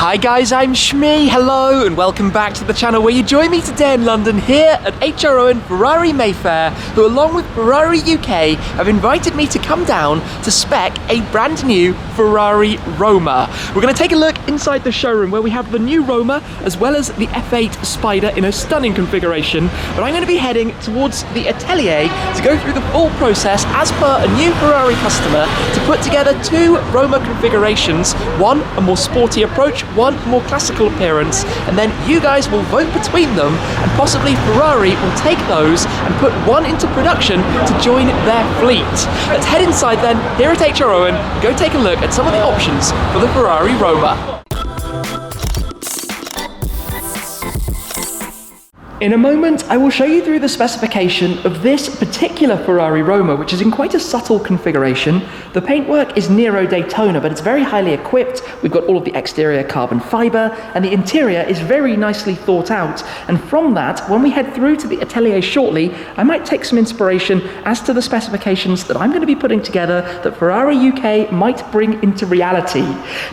Hi guys, I'm Shmee, hello and welcome back to the channel where you join me today in London here at HR Owen Ferrari Mayfair, who along with Ferrari UK have invited me to come down to spec a brand new Ferrari Roma. We're going to take a look inside the showroom where we have the new Roma as well as the F8 Spider in a stunning configuration, but I'm going to be heading towards the Atelier to go through the full process as per a new Ferrari customer to put together two Roma configurations, one a more sporty approach, one more classical appearance, and then you guys will vote between them and possibly Ferrari will take those and put one into production to join their fleet. Let's head inside then, here at HR Owen, and go take a look at some of the options for the Ferrari Roma. In a moment, I will show you through the specification of this particular Ferrari Roma, which is in quite a subtle configuration. The paintwork is Nero Daytona, but it's very highly equipped. We've got all of the exterior carbon fiber, and the interior is very nicely thought out. And from that, when we head through to the Atelier shortly, I might take some inspiration as to the specifications that I'm going to be putting together that Ferrari UK might bring into reality.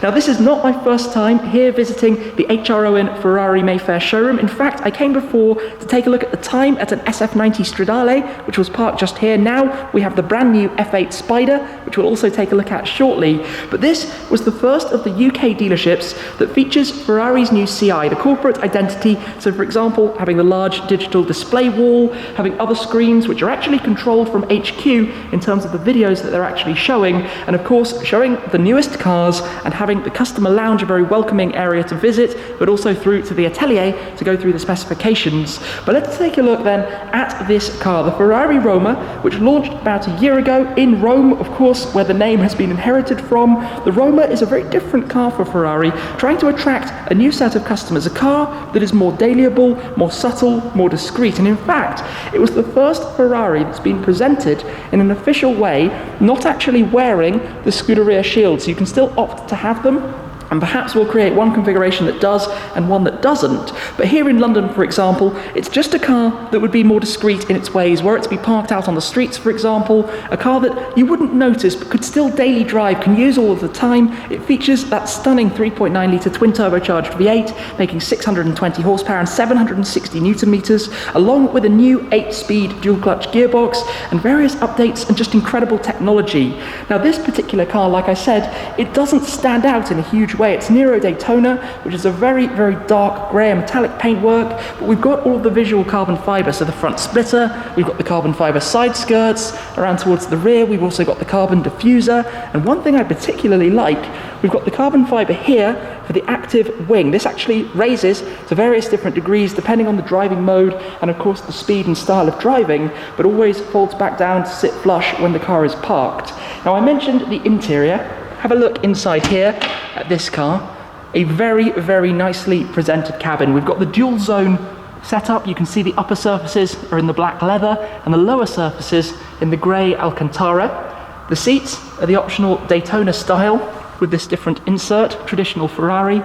Now, this is not my first time here visiting the HR Owen Ferrari Mayfair showroom. In fact, I came before to take a look at the time at an SF90 Stradale, which was parked just here. Now we have the brand new F8 Spider, which we'll also take a look at shortly. But this was the first of the UK dealerships that features Ferrari's new CI, the corporate identity. So for example, having the large digital display wall, having other screens which are actually controlled from HQ in terms of the videos that they're actually showing, and of course showing the newest cars and having the customer lounge, a very welcoming area to visit, but also through to the Atelier to go through the specifications. But let's take a look then at this car, the Ferrari Roma, which launched about a year ago in Rome, of course, where the name has been inherited from. The Roma is a very different car for Ferrari, trying to attract a new set of customers, a car that is more daliable, more subtle, more discreet. And in fact, it was the first Ferrari that's been presented in an official way, not actually wearing the Scuderia shield. So you can still opt to have them, and perhaps we'll create one configuration that does and one that doesn't. But here in London, for example, it's just a car that would be more discreet in its ways, were it to be parked out on the streets, for example, a car that you wouldn't notice but could still daily drive, can use all of the time. It features that stunning 3.9 litre twin turbocharged V8, making 620 horsepower and 760 newton meters, along with a new 8-speed dual clutch gearbox and various updates and just incredible technology. Now this particular car, like I said, it doesn't stand out in a huge way. It's Nero Daytona, which is a very, very dark grey and metallic paintwork, but we've got all of the visual carbon fibre, so the front splitter, we've got the carbon fibre side skirts, around towards the rear we've also got the carbon diffuser, and one thing I particularly like, we've got the carbon fibre here for the active wing. This actually raises to various different degrees depending on the driving mode and of course the speed and style of driving, but always folds back down to sit flush when the car is parked. Now I mentioned the interior. Have a look inside here at this car. A very, very nicely presented cabin. We've got the dual zone setup. You can see the upper surfaces are in the black leather and the lower surfaces in the grey Alcantara. The seats are the optional Daytona style with this different insert, traditional Ferrari,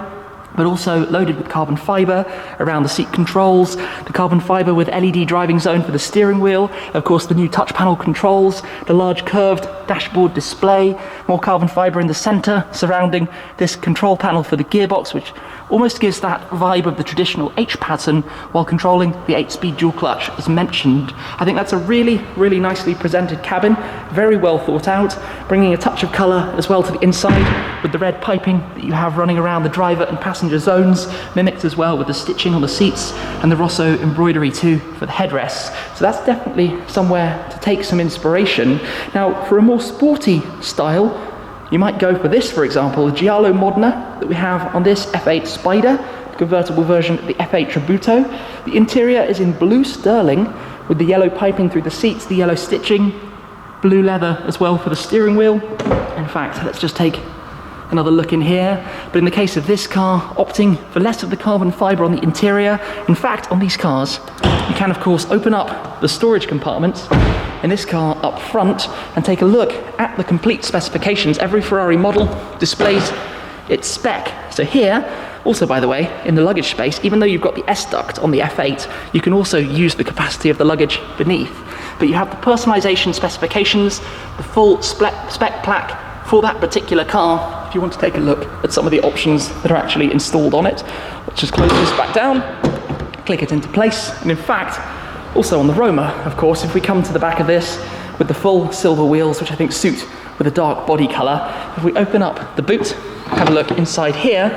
but also loaded with carbon fibre around the seat controls, the carbon fibre with LED driving zone for the steering wheel, of course the new touch panel controls, the large curved dashboard display, more carbon fibre in the centre surrounding this control panel for the gearbox, which almost gives that vibe of the traditional H pattern while controlling the 8-speed dual clutch as mentioned. I think that's a really, really nicely presented cabin, very well thought out, bringing a touch of colour as well to the inside with the red piping that you have running around the driver and passenger zones, mimicked as well with the stitching on the seats and the Rosso embroidery too for the headrests. So that's definitely somewhere to take some inspiration. Now for a more sporty style, you might go for this, for example, the Giallo Modena that we have on this F8 Spider, the convertible version of the F8 Tributo. The interior is in blue sterling with the yellow piping through the seats, the yellow stitching, blue leather as well for the steering wheel. In fact, let's just take another look in here. But in the case of this car, opting for less of the carbon fibre on the interior. In fact, on these cars, you can of course open up the storage compartments in this car up front and take a look at the complete specifications. Every Ferrari model displays its spec. So here, also by the way, in the luggage space, even though you've got the S-duct on the F8, you can also use the capacity of the luggage beneath. But you have the personalisation specifications, the full spec plaque for that particular car, if you want to take a look at some of the options that are actually installed on it. Let's just close this back down, click it into place, and in fact, also on the Roma, of course, if we come to the back of this with the full silver wheels, which I think suit with a dark body colour, if we open up the boot, have a look inside here,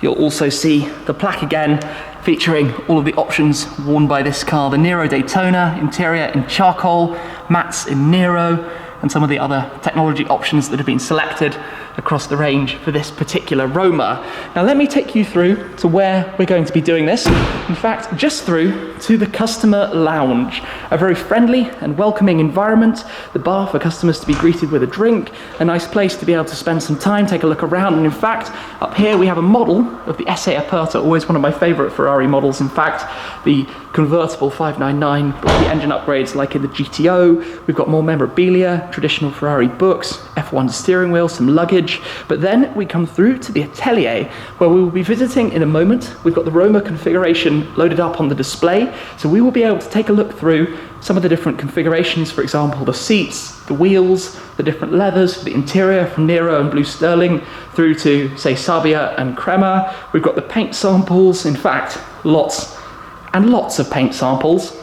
you'll also see the plaque again, featuring all of the options worn by this car. The Nero Daytona, interior in charcoal, mats in Nero, and some of the other technology options that have been selected across the range for this particular Roma. Now let me take you through to where we're going to be doing this. In fact, just through to the customer lounge. A very friendly and welcoming environment, the bar for customers to be greeted with a drink, a nice place to be able to spend some time, take a look around, and in fact, up here we have a model of the SA Aperta, always one of my favorite Ferrari models. In fact, the convertible 599, with the engine upgrades like in the GTO. We've got more memorabilia, traditional Ferrari books, F1 steering wheel, some luggage. But then we come through to the Atelier, where we will be visiting in a moment. We've got the Roma configuration loaded up on the display, so we will be able to take a look through some of the different configurations, for example, the seats, the wheels, the different leathers for the interior from Nero and Blue Sterling through to, say, Sabia and Crema. We've got the paint samples, in fact, lots and lots of paint samples.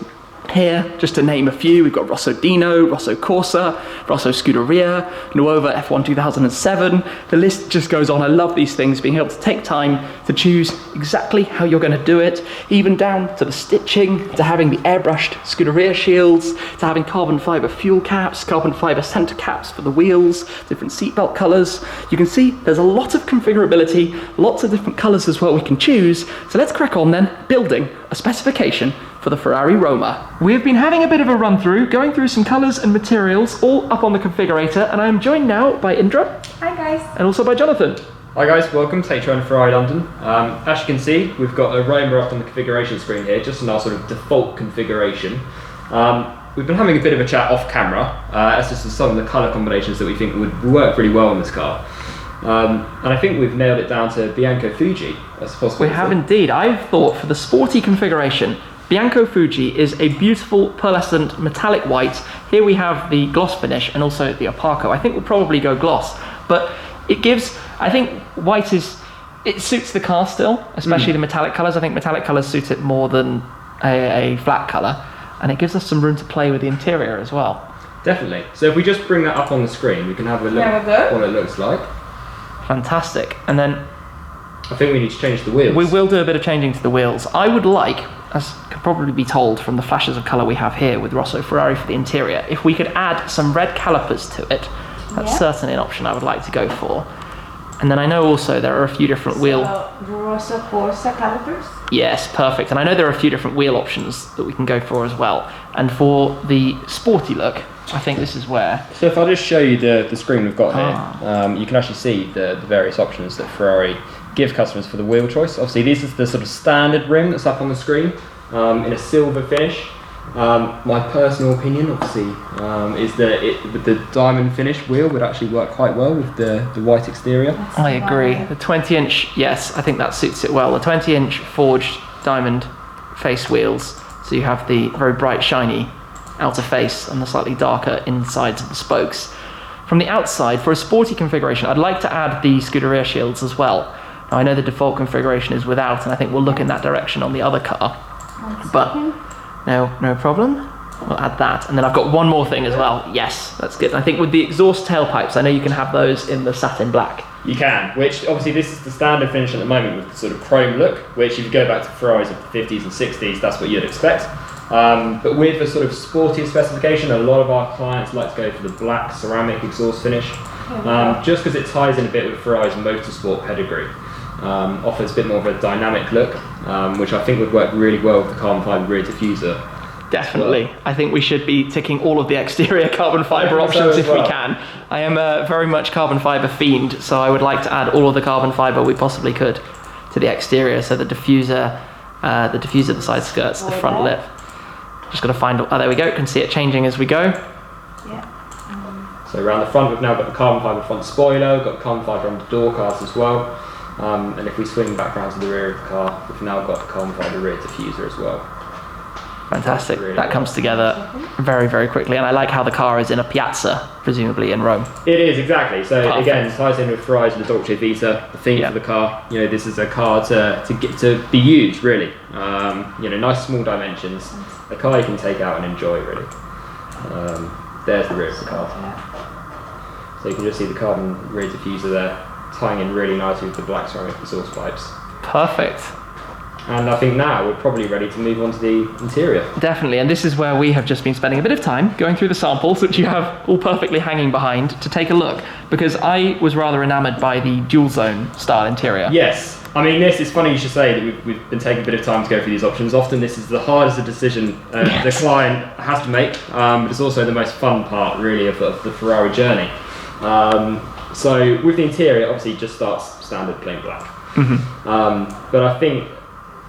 Here, just to name a few, we've got Rosso Dino, Rosso Corsa, Rosso Scuderia, Nuova F1 2007. The list just goes on. I love these things, being able to take time to choose exactly how you're going to do it, even down to the stitching, to having the airbrushed Scuderia shields, to having carbon fibre fuel caps, carbon fibre centre caps for the wheels, different seatbelt colours. You can see there's a lot of configurability, lots of different colours as well we can choose. So let's crack on then, building a specification for the Ferrari Roma. We've been having a bit of a run through, going through some colours and materials, all up on the configurator, and I am joined now by Indra. Hi guys. And also by Jonathan. Hi guys, welcome to HR Ferrari London. As you can see, we've got a Roma up on the configuration screen here, just in our sort of default configuration. We've been having a bit of a chat off camera as to some of the colour combinations that we think would work really well in this car. And I think we've nailed it down to Bianco Fuji as possible. We have indeed. I've thought for the sporty configuration, Bianco Fuji is a beautiful pearlescent metallic white. Here we have the gloss finish and also the opaco. I think we'll probably go gloss, but it gives, I think white it suits the car still, especially the metallic colours. I think metallic colours suit it more than a flat colour, and it gives us some room to play with the interior as well. Definitely. So if we just bring that up on the screen, we can have a look at what it looks like. Fantastic. And then I think we need to change the wheels. We will do a bit of changing to the wheels. I would like, as can probably be told from the flashes of colour we have here with Rosso Ferrari for the interior, if we could add some red calipers to it. That's certainly an option I would like to go for. And then I know also there are a few different wheel... Rosso Corsa calipers? Yes, perfect. And I know there are a few different wheel options that we can go for as well. And for the sporty look, I think this is where... So if I just show you the screen we've got here, you can actually see the various options that Ferrari give customers for the wheel choice. Obviously, this is the sort of standard rim that's up on the screen in a silver finish. My personal opinion, obviously, is that with the diamond finish wheel would actually work quite well with the white exterior. I agree. The 20-inch, yes, I think that suits it well. The 20-inch forged diamond face wheels, so you have the very bright, shiny outer face and the slightly darker insides of the spokes. From the outside, for a sporty configuration, I'd like to add the Scuderia shields as well. Now, I know the default configuration is without, and I think we'll look in that direction on the other car. But no problem. We'll add that. And then I've got one more thing as well. Yes, that's good. I think with the exhaust tailpipes, I know you can have those in the satin black. You can, which obviously this is the standard finish at the moment with the sort of chrome look, which if you go back to Ferraris of the 50s and 60s, that's what you'd expect. But with the sort of sporty specification, a lot of our clients like to go for the black ceramic exhaust finish, just because it ties in a bit with Ferrari's motorsport pedigree. Offers a bit more of a dynamic look, which I think would work really well with the carbon fibre rear diffuser. Definitely. Well, I think we should be ticking all of the exterior carbon fibre options if we can. I am a very much carbon fibre fiend, so I would like to add all of the carbon fibre we possibly could to the exterior. So the diffuser, the side skirts, the front lip. Just got to find, oh there we go, can see it changing as we go. Yeah. So around the front we've now got the carbon fibre front spoiler, we've got carbon fibre on the door cards as well. And if we swing back around to the rear of the car, we've now got the carbon fibre rear diffuser as well. Fantastic. Really That comes together very, very quickly. And I like how the car is in a piazza, presumably in Rome. It is, exactly. So Perfect. again, ties in with Ferrari's La Dolce Vita, the theme Yeah. for the car. You know, this is a car to get to be used, really. You know, nice small dimensions. A car you can take out and enjoy, really. There's the rear of the car. So you can just see the carbon rear diffuser there, tying in really nicely with the black ceramic exhaust pipes. Perfect. And I think now we're probably ready to move on to the interior. Definitely, and this is where we have just been spending a bit of time going through the samples, which you have all perfectly hanging behind, to take a look, because I was rather enamoured by the dual zone style interior. Yes, I mean, this is funny you should say that we've been taking a bit of time to go through these options. Often this is the hardest a decision the client has to make, but it's also the most fun part, really, of the Ferrari journey. So with the interior, obviously it just starts standard plain black. But I think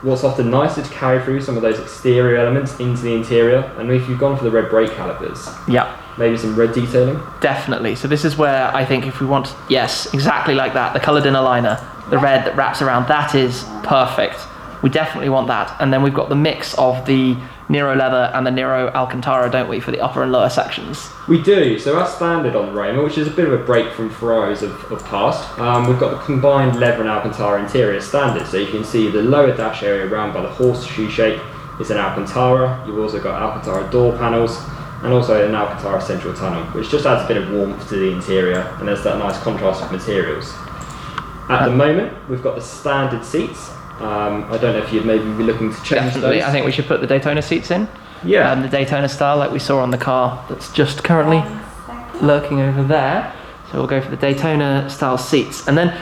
what's often nicer to carry through some of those exterior elements into the interior, and if you've gone for the red brake calipers, Yeah. maybe some red detailing. Definitely. So this is where I think if we want, yes, exactly like that, the coloured inner liner, the red that wraps around, that is perfect. We definitely want that. And then we've got the mix of the Nero leather and the Nero Alcantara, don't we, for the upper and lower sections? We do. So that's standard on the Roma, which is a bit of a break from Ferraris of past. We've got the combined leather and Alcantara interior standard. So you can see the lower dash area around by the horseshoe shape is an Alcantara. You've also got Alcantara door panels and also an Alcantara central tunnel, which just adds a bit of warmth to the interior, and there's that nice contrast of materials. At the moment, we've got the standard seats. I don't know if you'd maybe be looking to change Definitely. those. I think we should put the Daytona seats in. Yeah. The Daytona style, like we saw on the car that's just currently lurking over there. So we'll go for the Daytona style seats. And then,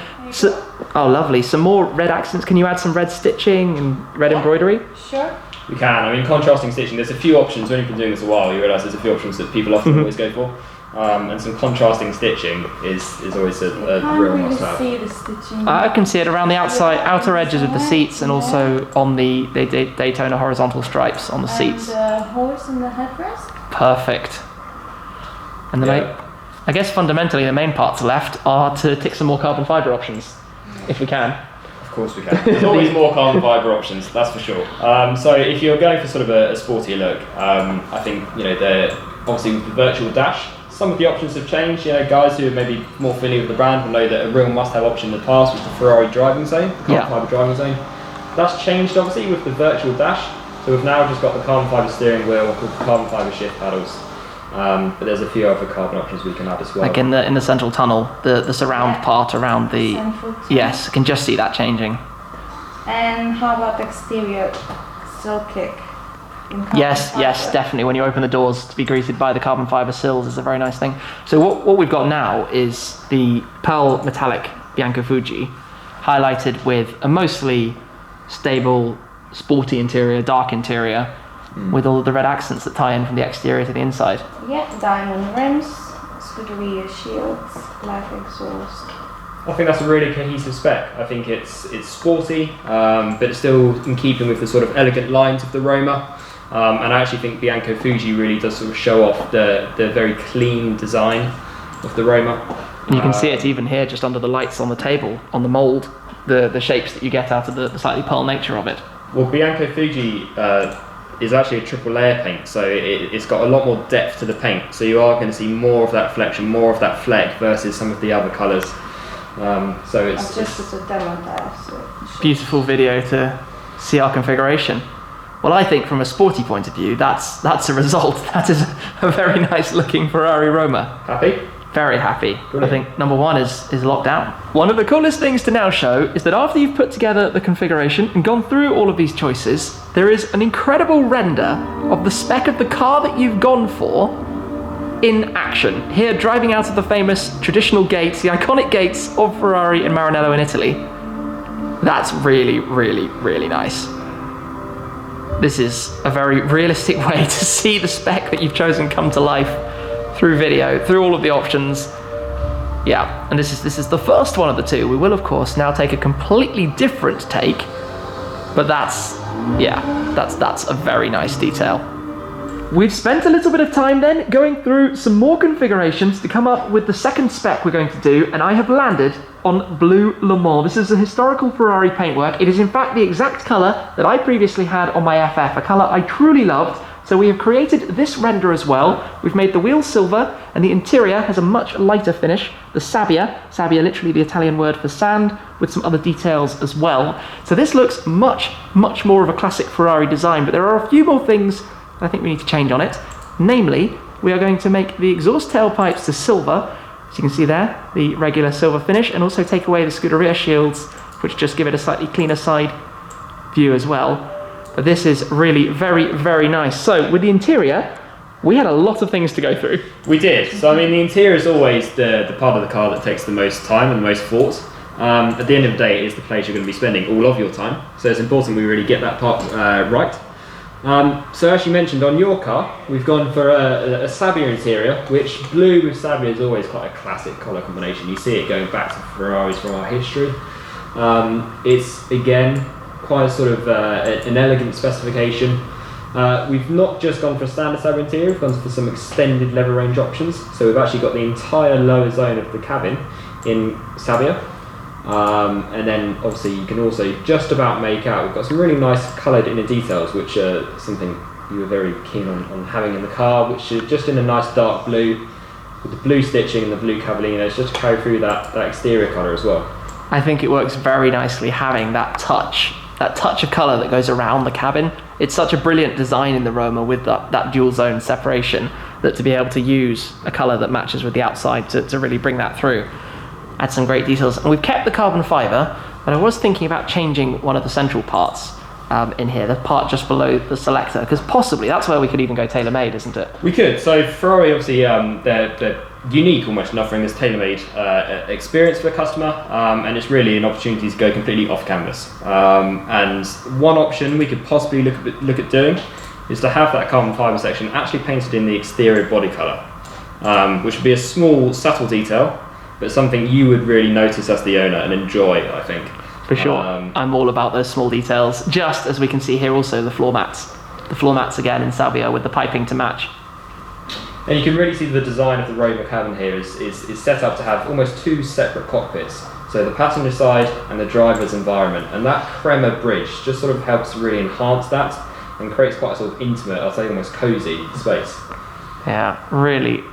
oh lovely, some more red accents. Can you add some red stitching and red embroidery? Sure. We can. I mean, contrasting stitching, there's a few options. When you've been doing this a while, you realise there's a few options that people often always go for. And some contrasting stitching is always a real Can't really must-have. see the stitching. I can see it around the outer edges of the seats, and also on the Daytona horizontal stripes on the seats. And the horse and the headrest. Perfect. And I guess fundamentally the main parts left are to tick some more carbon fibre options, if we can. Of course we can. There's always more carbon fibre options, that's for sure. So if you're going for sort of a sporty look, I think, you know, they're obviously with the virtual dash, some of the options have changed. You know, guys who are maybe more familiar with the brand will know that a real must-have option in the past was the Ferrari driving zone, the carbon fibre driving zone. That's changed obviously with the virtual dash. So we've now just got the carbon fibre steering wheel with the carbon fibre shift paddles. But there's a few other carbon options we can add as well. Like in the central tunnel, the surround part around the... Central tunnel. Yes, I can just see that changing. And how about exterior sill kick? In carbon Yes, fibre? definitely. When you open the doors, to be greeted by the carbon fibre sills is a very nice thing. So what we've got now is the pearl metallic Bianco Fuji, highlighted with a mostly stable, sporty interior, dark interior, with all of the red accents that tie in from the exterior to the inside. Yeah, diamond rims, Scuderia shields, black exhaust. I think that's a really cohesive spec. I think it's sporty, but it's still in keeping with the sort of elegant lines of the Roma. And I actually think Bianco Fuji really does sort of show off the very clean design of the Roma. And you can see it even here, just under the lights on the table, on the mould, the shapes that you get out of the slightly pearl nature of it. Well, Bianco Fuji is actually a triple layer paint, so it's got a lot more depth to the paint. So you are going to see more of that reflection, more of that fleck versus some of the other colours. So it's Just as a demo test. Beautiful video to see our configuration. Well, I think from a sporty point of view, that's a result. That is a very nice looking Ferrari Roma. happy. Very happy. Brilliant. I think number one is locked down. One of the coolest things to now show is that after you've put together the configuration and gone through all of these choices, there is an incredible render of the spec of the car that you've gone for in action. Here, driving out of the famous traditional gates, the iconic gates of Ferrari and Maranello in Italy. That's really, really, really nice. This is a very realistic way to see the spec that you've chosen come to life through video, through all of the options. Yeah, and this is the first one of the two. We will, of course, now take a completely different take, but that's a very nice detail. We've spent a little bit of time then going through some more configurations to come up with the second spec we're going to do, and I have landed on Blue Le Mans. This is a historical Ferrari paintwork. It is in fact the exact colour that I previously had on my FF, a colour I truly loved. So we have created this render as well. We've made the wheels silver, and the interior has a much lighter finish. The sabbia literally the Italian word for sand, with some other details as well. So this looks much more of a classic Ferrari design, but there are a few more things I think we need to change on it. Namely, we are going to make the exhaust tailpipes to silver, as you can see there, the regular silver finish, and also take away the Scuderia shields, which just give it a slightly cleaner side view as well. But this is really very nice. So with the interior, we had a lot of things to go through. We did. So I mean, the interior is always the part of the car that takes the most time and the most thought. At the end of the day, it is the place you're going to be spending all of your time. So it's important we really get that part right. So as you mentioned, on your car, we've gone for a sabbia interior, which blue with sabbia is always quite a classic colour combination. You see it going back to Ferraris from our history. It's, again, quite a sort of an elegant specification. We've not just gone for a standard sabbia interior, we've gone for some extended lever range options. So we've actually got the entire lower zone of the cabin in sabbia. And then obviously you can also just about make out, we've got some really nice coloured inner details, which are something you were very keen on having in the car, which are just in a nice dark blue, with the blue stitching and the blue cavalinos, just to carry through that exterior colour as well. I think it works very nicely having that touch of colour that goes around the cabin. It's such a brilliant design in the Roma with that dual zone separation, that to be able to use a colour that matches with the outside to really bring that through. Add some great details. And we've kept the carbon fibre, but I was thinking about changing one of the central parts in here, the part just below the selector, because possibly that's where we could even go Tailor Made, isn't it? We could. So Ferrari, obviously, they're unique almost in offering this Tailor Made experience for the customer, and it's really an opportunity to go completely off canvas. And one option we could possibly look at doing is to have that carbon fibre section actually painted in the exterior body colour, which would be a small, subtle detail, but something you would really notice as the owner and enjoy, I think. For sure. I'm all about those small details, just as we can see here also the floor mats. The floor mats again in sabbia with the piping to match. And you can really see the design of the Roma cabin here is set up to have almost two separate cockpits. So the passenger side and the driver's environment. And that crema bridge just sort of helps really enhance that and creates quite a sort of intimate, I'd say almost cosy space. Yeah, really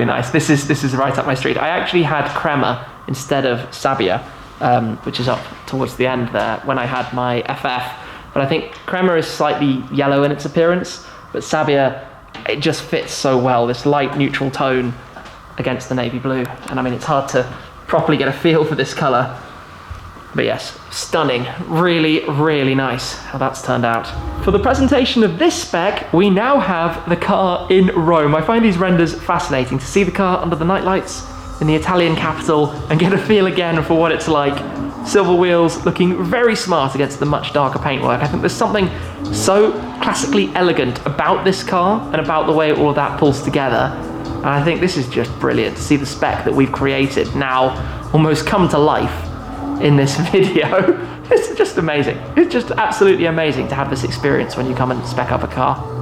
nice. This is right up my street. I actually had crema instead of sabbia, which is up towards the end there when I had my FF. But I think crema is slightly yellow in its appearance, but sabbia, it just fits so well, this light neutral tone against the navy blue. And I mean, it's hard to properly get a feel for this colour. But yes, stunning, really nice how that's turned out. For the presentation of this spec, we now have the car in Rome. I find these renders fascinating, to see the car under the night lights in the Italian capital and get a feel again for what it's like. Silver wheels looking very smart against the much darker paintwork. I think there's something so classically elegant about this car and about the way all of that pulls together. And I think this is just brilliant to see the spec that we've created now almost come to life in this video. It's just amazing. It's just absolutely amazing to have this experience when you come and spec up a car.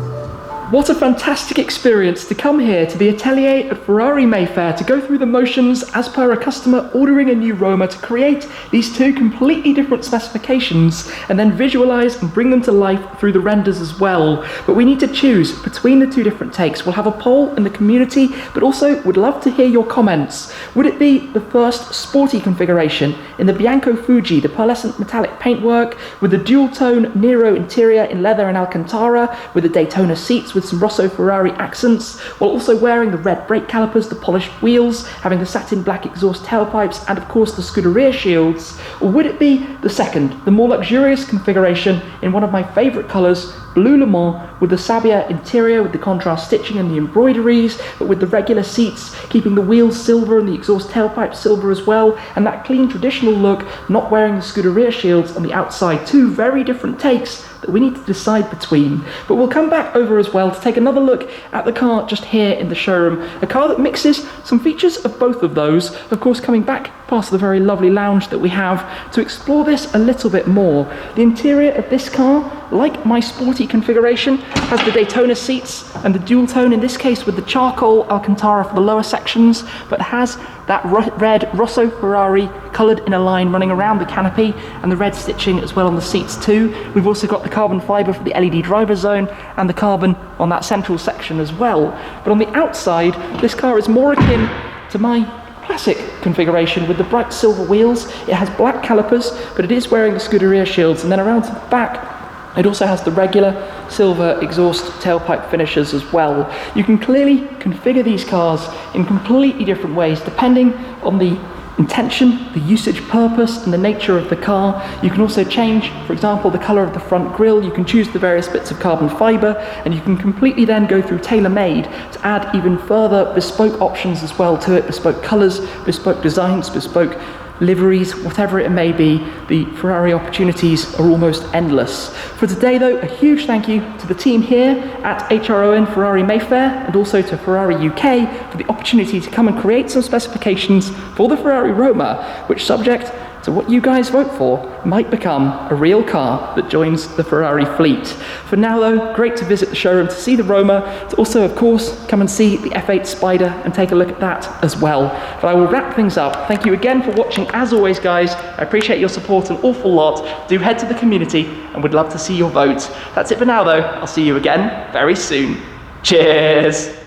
What a fantastic experience to come here to the Atelier at Ferrari Mayfair to go through the motions as per a customer ordering a new Roma to create these two completely different specifications and then visualize and bring them to life through the renders as well. But we need to choose between the two different takes. We'll have a poll in the community, but also would love to hear your comments. Would it be the first sporty configuration in the Bianco Fuji, the pearlescent metallic paintwork, with the dual tone Nero interior in leather and Alcantara, with the Daytona seats with some Rosso Ferrari accents, while also wearing the red brake calipers, the polished wheels, having the satin black exhaust tailpipes, and of course the Scuderia shields? Or would it be the second, the more luxurious configuration in one of my favourite colours, Blue Le Mans, with the sabbia interior with the contrast stitching and the embroideries, but with the regular seats, keeping the wheels silver and the exhaust tailpipe silver as well, and that clean traditional look, not wearing the Scuderia shields on the outside? Two very different takes that we need to decide between. But we'll come back over as well to take another look at the car just here in the showroom, a car that mixes some features of both of those, of course coming back past the very lovely lounge that we have to explore this a little bit more. The interior of this car, like my sporty configuration, has the Daytona seats and the dual tone, in this case with the charcoal Alcantara for the lower sections, but has that red Rosso Ferrari coloured in a line running around the canopy, and the red stitching as well on the seats too. We've also got the carbon fibre for the LED driver zone and the carbon on that central section as well. But on the outside, this car is more akin to my classic configuration with the bright silver wheels. It has black calipers, but it is wearing the Scuderia shields, and then around to the back it also has the regular silver exhaust tailpipe finishes as well. You can clearly configure these cars in completely different ways depending on the intention, the usage purpose and the nature of the car. You can also change, for example, the colour of the front grille. You can choose the various bits of carbon fibre, and you can completely then go through Tailor Made to add even further bespoke options as well to it, bespoke colours, bespoke designs, bespoke liveries, whatever it may be. The Ferrari opportunities are almost endless. For today though, a huge thank you to the team here at HR Owen, Ferrari Mayfair, and also to Ferrari UK for the opportunity to come and create some specifications for the Ferrari Roma, which, subject to what you guys vote for, might become a real car that joins the Ferrari fleet. For now though, great to visit the showroom to see the Roma, to also of course come and see the F8 Spider and take a look at that as well. But I will wrap things up. Thank you again for watching as always guys. I appreciate your support an awful lot. Do head to the community and would love to see your vote. That's it for now though. I'll see you again very soon. Cheers!